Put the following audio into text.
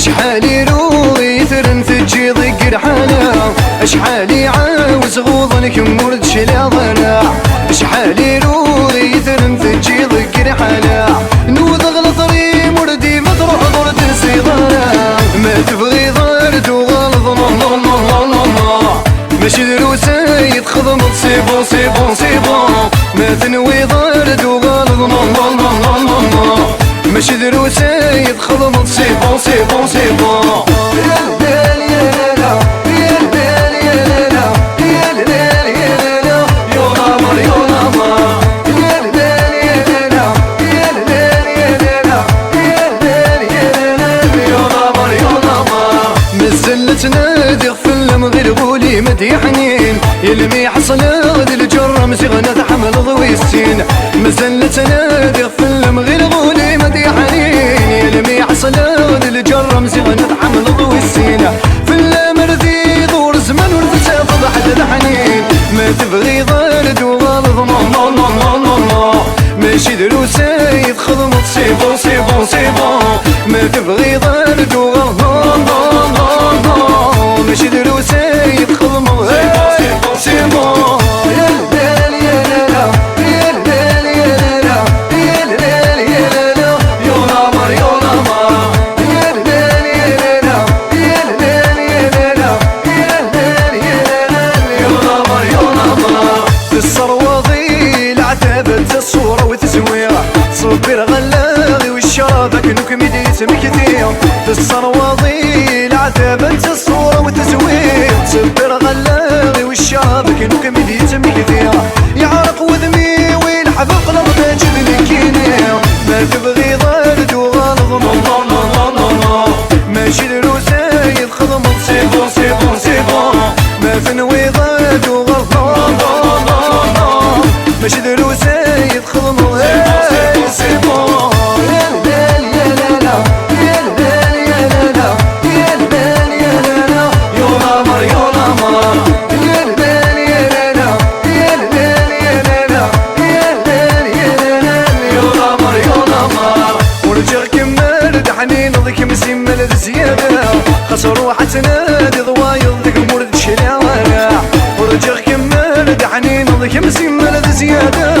شحالي روضي ثرن تجي ضيق رحانا شحالي عاوز غوضنك مرد شلاضنا شحالي روضي ثرن تجي ضيق رحانا نوض غلطري مردي ما تروح ضرد سيضانا ما تبغي ضرد وغلط ماشي دروسة يتخضمط سيبون سيبون سيبون ما تنوي ضرد وغلط ماشي دروسة يتخضمط سيبون سيبون سيبون نادي غفل غير غولي مدي حنين يلمي حصل غدي الجرم زغنة حمل ضوي السين مازلت نادي غفل غير غولي مدي حنين يلمي حصل غدي الجرم زغنة حمل ضوي السين في المرذي دور زمان ورثة فضحت الحنين ما تبغي ضرد وغلط ماشي دروسة يتخضمط سيبون سيبون سيبون ما تبغي ضرد وغلط ماشي دروسة يتخضمط سيبون سيبون يا الليل يا لالا يا الليل يا لالا يا الليل يا لالا يا نمر يا نمر يا الليل يا لالا يا الليل يا لالا يا الليل يا لالا يا نمر يا نمر في الصرواضي العتابة الصورة وتزويرة صبر غلاغي والشرابك نوك ميديت مكثير في الصرواضي العتابة الصورة وتزوير صبر غلاغي والشرابك نوك ميديت مكثير يعرق وذمي ويلحظ قلب تجد الكينير ما تبغي ضرد وغلط ماشي دروسة يتخضمط سيبون سيبون سيبون ما تنوي ضرد وغلط ماشي دروسة يتخضمط سيبون سيبون يا الليل يا لالا يا الليل يا لالا يا الليل يا لالا يا نمر يا نمر يا الليل يا لالا يا الليل يا لالا يا الليل يا لالا يا نمر يا نمر ورجع كمل دحنين ضيك مسمل زيادة خسر روحة نادي ضوايض ذيك مرد شلاوة ورجع كمل دحنين ضيك مسمل زيادة